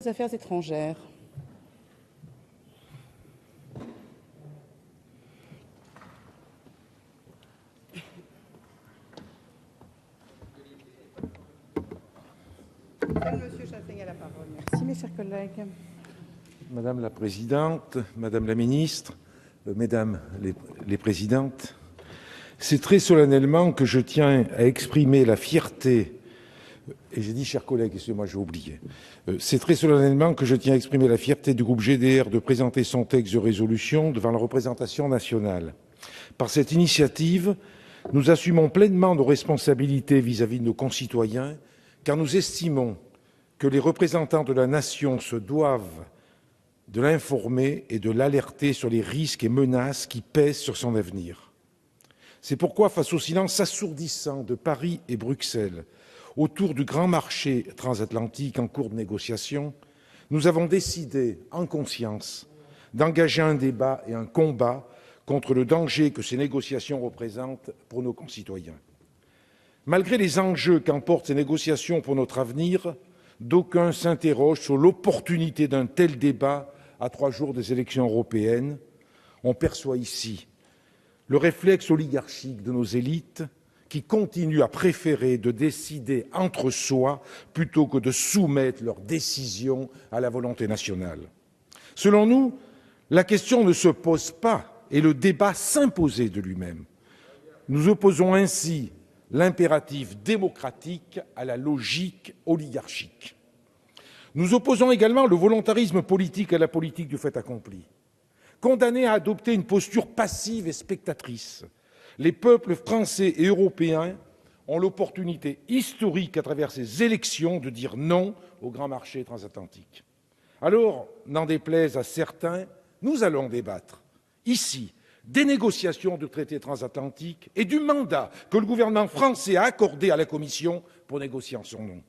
des Affaires étrangères. Monsieur Chassaigne a la parole. Merci, mes chers collègues. Madame la Présidente, Madame la Ministre, Mesdames les Présidentes, c'est très solennellement que je tiens à exprimer la fierté, et j'ai dit chers collègues, excusez-moi, j'ai oublié, c'est très solennellement que je tiens à exprimer la fierté du groupe GDR de présenter son texte de résolution devant la représentation nationale. Par cette initiative, nous assumons pleinement nos responsabilités vis-à-vis de nos concitoyens, car nous estimons que les représentants de la nation se doivent de l'informer et de l'alerter sur les risques et menaces qui pèsent sur son avenir. C'est pourquoi, face au silence assourdissant de Paris et Bruxelles autour du grand marché transatlantique en cours de négociation, nous avons décidé, en conscience, d'engager un débat et un combat contre le danger que ces négociations représentent pour nos concitoyens. Malgré les enjeux qu'emportent ces négociations pour notre avenir, d'aucuns s'interrogent sur l'opportunité d'un tel débat à 3 jours des élections européennes. On perçoit ici le réflexe oligarchique de nos élites qui continuent à préférer de décider entre soi plutôt que de soumettre leurs décisions à la volonté nationale. Selon nous, la question ne se pose pas et le débat s'imposait de lui-même. Nous opposons ainsi l'impératif démocratique à la logique oligarchique. Nous opposons également le volontarisme politique à la politique du fait accompli. Condamnés à adopter une posture passive et spectatrice, les peuples français et européens ont l'opportunité historique, à travers ces élections, de dire non au grand marché transatlantique. Alors, n'en déplaise à certains, nous allons débattre, ici, des négociations de traités transatlantiques et du mandat que le gouvernement français a accordé à la Commission pour négocier en son nom.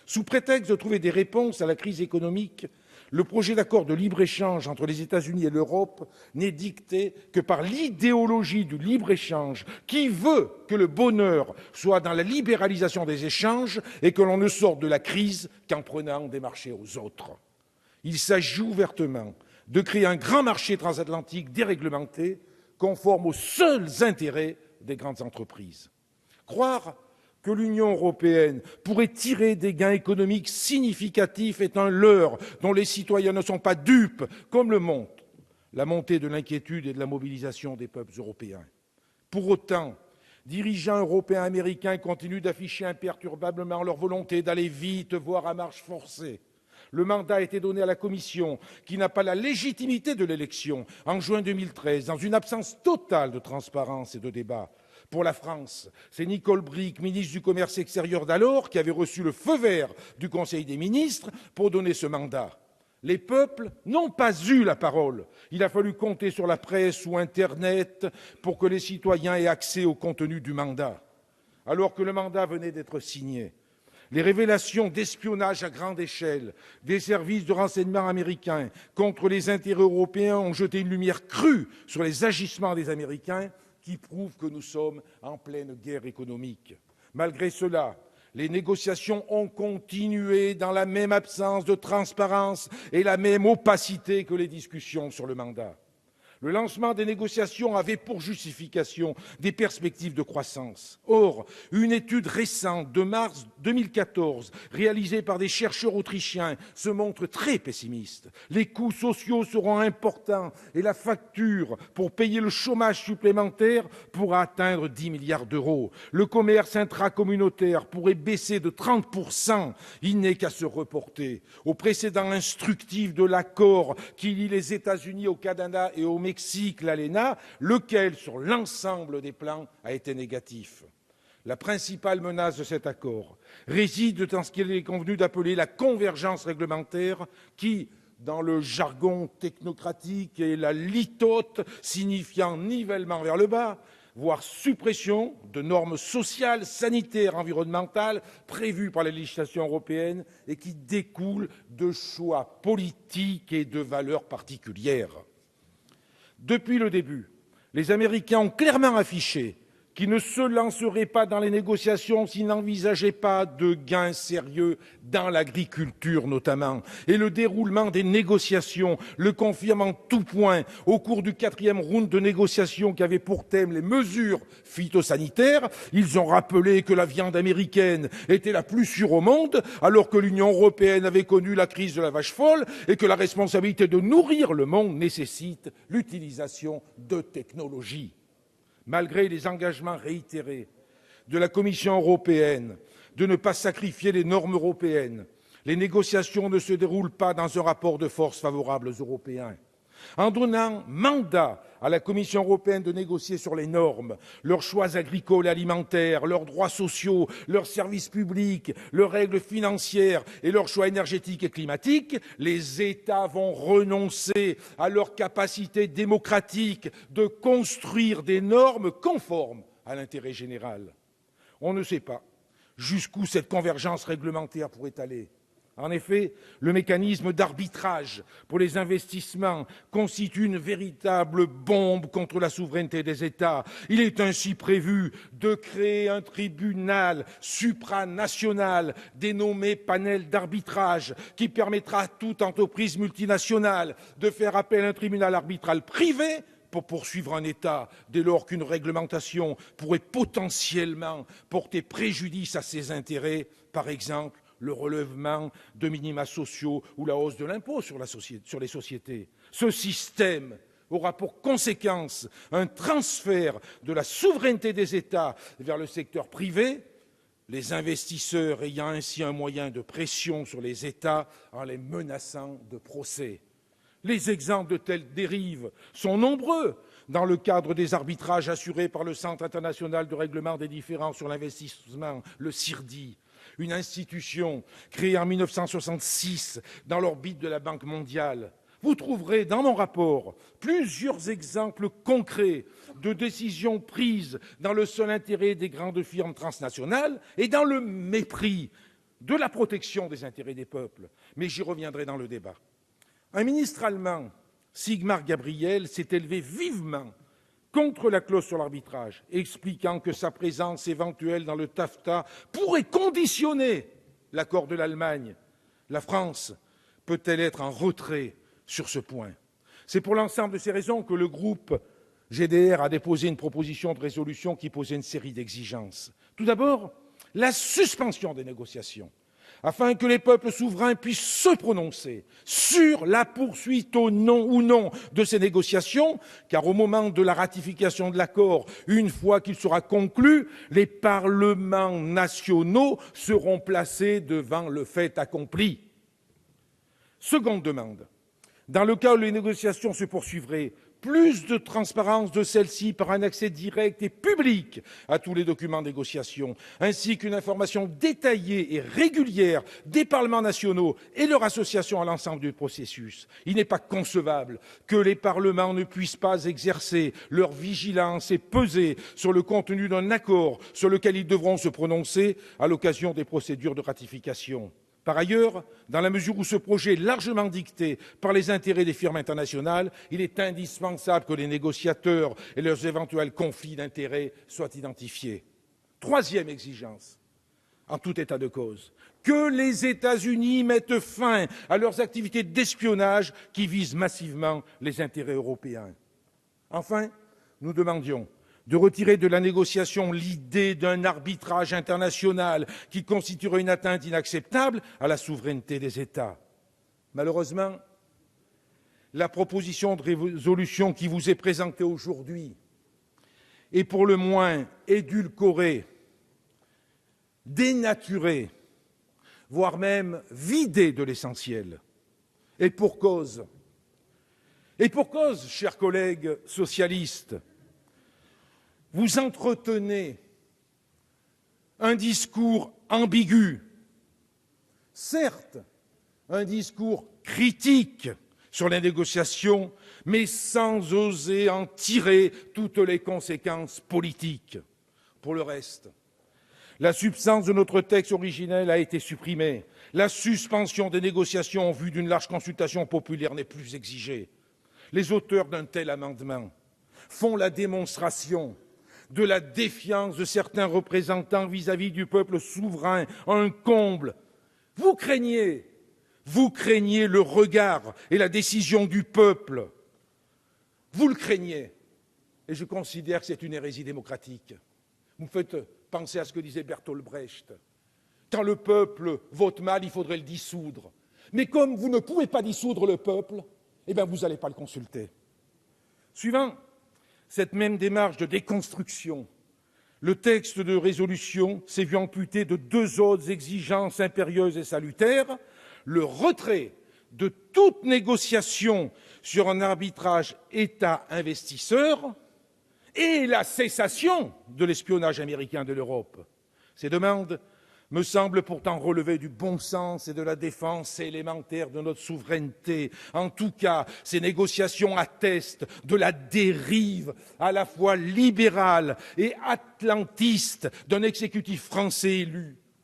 Sous prétexte de trouver des réponses à la crise économique, le projet d'accord de libre-échange entre les États-Unis et l'Europe n'est dicté que par l'idéologie du libre-échange qui veut que le bonheur soit dans la libéralisation des échanges et que l'on ne sorte de la crise qu'en prenant des marchés aux autres. Il s'agit ouvertement de créer un grand marché transatlantique déréglementé conforme aux seuls intérêts des grandes entreprises. Croire que l'Union européenne pourrait tirer des gains économiques significatifs est un leurre dont les citoyens ne sont pas dupes, comme le montre la montée de l'inquiétude et de la mobilisation des peuples européens. Pour autant, dirigeants européens et américains continuent d'afficher imperturbablement leur volonté d'aller vite, voire à marche forcée. Le mandat a été donné à la Commission, qui n'a pas la légitimité de l'élection, en juin 2013, dans une absence totale de transparence et de débat. Pour la France, c'est Nicole Bricq, ministre du Commerce extérieur d'alors, qui avait reçu le feu vert du Conseil des ministres pour donner ce mandat. Les peuples n'ont pas eu la parole. Il a fallu compter sur la presse ou Internet pour que les citoyens aient accès au contenu du mandat. Alors que le mandat venait d'être signé, les révélations d'espionnage à grande échelle des services de renseignement américains contre les intérêts européens ont jeté une lumière crue sur les agissements des Américains qui prouvent que nous sommes en pleine guerre économique. Malgré cela, les négociations ont continué dans la même absence de transparence et la même opacité que les discussions sur le mandat. Le lancement des négociations avait pour justification des perspectives de croissance. Or, une étude récente de mars 2014, réalisée par des chercheurs autrichiens, se montre très pessimiste. Les coûts sociaux seront importants et la facture pour payer le chômage supplémentaire pourra atteindre 10 milliards d'euros. Le commerce intracommunautaire pourrait baisser de 30%. Il n'est qu'à se reporter au précédent instructif de l'accord qui lie les États-Unis au Canada et au Mexique, l'ALENA, lequel, sur l'ensemble des plans, a été négatif. La principale menace de cet accord réside dans ce qu'il est convenu d'appeler la convergence réglementaire qui, dans le jargon technocratique, est la litote, signifiant nivellement vers le bas, voire suppression de normes sociales, sanitaires, environnementales prévues par la législation européenne et qui découlent de choix politiques et de valeurs particulières. Depuis le début, les Américains ont clairement affiché qui ne se lancerait pas dans les négociations s'il n'envisageait pas de gains sérieux dans l'agriculture notamment. Et le déroulement des négociations le confirme en tout point. Au cours du 4e round de négociations qui avait pour thème les mesures phytosanitaires, ils ont rappelé que la viande américaine était la plus sûre au monde, alors que l'Union européenne avait connu la crise de la vache folle et que la responsabilité de nourrir le monde nécessite l'utilisation de technologies. Malgré les engagements réitérés de la Commission européenne de ne pas sacrifier les normes européennes, les négociations ne se déroulent pas dans un rapport de force favorable aux Européens. En donnant mandat à la Commission européenne de négocier sur les normes, leurs choix agricoles et alimentaires, leurs droits sociaux, leurs services publics, leurs règles financières et leurs choix énergétiques et climatiques, les États vont renoncer à leur capacité démocratique de construire des normes conformes à l'intérêt général. On ne sait pas jusqu'où cette convergence réglementaire pourrait aller. En effet, le mécanisme d'arbitrage pour les investissements constitue une véritable bombe contre la souveraineté des États. Il est ainsi prévu de créer un tribunal supranational dénommé panel d'arbitrage qui permettra à toute entreprise multinationale de faire appel à un tribunal arbitral privé pour poursuivre un État, dès lors qu'une réglementation pourrait potentiellement porter préjudice à ses intérêts, par exemple le relèvement de minima sociaux ou la hausse de l'impôt sur les sociétés. Ce système aura pour conséquence un transfert de la souveraineté des États vers le secteur privé, les investisseurs ayant ainsi un moyen de pression sur les États en les menaçant de procès. Les exemples de telles dérives sont nombreux dans le cadre des arbitrages assurés par le Centre international de règlement des différends sur l'investissement, le CIRDI, une institution créée en 1966 dans l'orbite de la Banque mondiale. Vous trouverez dans mon rapport plusieurs exemples concrets de décisions prises dans le seul intérêt des grandes firmes transnationales et dans le mépris de la protection des intérêts des peuples. Mais j'y reviendrai dans le débat. Un ministre allemand, Sigmar Gabriel, s'est élevé vivement contre la clause sur l'arbitrage, expliquant que sa présence éventuelle dans le TAFTA pourrait conditionner l'accord de l'Allemagne. La France peut-elle être en retrait sur ce point? C'est pour l'ensemble de ces raisons que le groupe GDR a déposé une proposition de résolution qui posait une série d'exigences. Tout d'abord, la suspension des négociations, afin que les peuples souverains puissent se prononcer sur la poursuite ou non de ces négociations, car au moment de la ratification de l'accord, une fois qu'il sera conclu, les parlements nationaux seront placés devant le fait accompli. Seconde demande. Dans le cas où les négociations se poursuivraient, plus de transparence de celle-ci par un accès direct et public à tous les documents de négociation, ainsi qu'une information détaillée et régulière des parlements nationaux et leur association à l'ensemble du processus. Il n'est pas concevable que les parlements ne puissent pas exercer leur vigilance et peser sur le contenu d'un accord sur lequel ils devront se prononcer à l'occasion des procédures de ratification. Par ailleurs, dans la mesure où ce projet est largement dicté par les intérêts des firmes internationales, il est indispensable que les négociateurs et leurs éventuels conflits d'intérêts soient identifiés. Troisième exigence, en tout état de cause, que les États-Unis mettent fin à leurs activités d'espionnage qui visent massivement les intérêts européens. Enfin, nous demandions de retirer de la négociation l'idée d'un arbitrage international qui constituerait une atteinte inacceptable à la souveraineté des États. Malheureusement, la proposition de résolution qui vous est présentée aujourd'hui est pour le moins édulcorée, dénaturée, voire même vidée de l'essentiel. Et pour cause, chers collègues socialistes, vous entretenez un discours ambigu, certes, un discours critique sur les négociations, mais sans oser en tirer toutes les conséquences politiques. Pour le reste, la substance de notre texte originel a été supprimée. La suspension des négociations en vue d'une large consultation populaire n'est plus exigée. Les auteurs d'un tel amendement font la démonstration de la défiance de certains représentants vis-à-vis du peuple souverain, un comble. Vous craignez le regard et la décision du peuple. Vous le craignez. Et je considère que c'est une hérésie démocratique. Vous me faites penser à ce que disait Bertolt Brecht. Quand le peuple vote mal, il faudrait le dissoudre. Mais comme vous ne pouvez pas dissoudre le peuple, eh bien vous n'allez pas le consulter. Suivant cette même démarche de déconstruction, le texte de résolution s'est vu amputé de deux autres exigences impérieuses et salutaires, le retrait de toute négociation sur un arbitrage État-investisseur et la cessation de l'espionnage américain de l'Europe. Ces demandes me semblent pourtant relever du bon sens et de la défense élémentaire de notre souveraineté. En tout cas, ces négociations attestent de la dérive à la fois libérale et atlantiste d'un exécutif français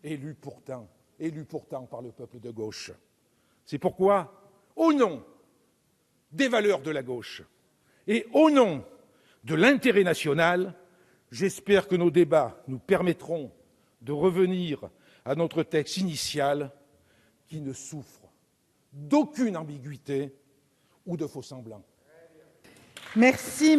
élu pourtant par le peuple de gauche. C'est pourquoi, au nom des valeurs de la gauche et au nom de l'intérêt national, j'espère que nos débats nous permettront de revenir à notre texte initial qui ne souffre d'aucune ambiguïté ou de faux-semblants. Merci.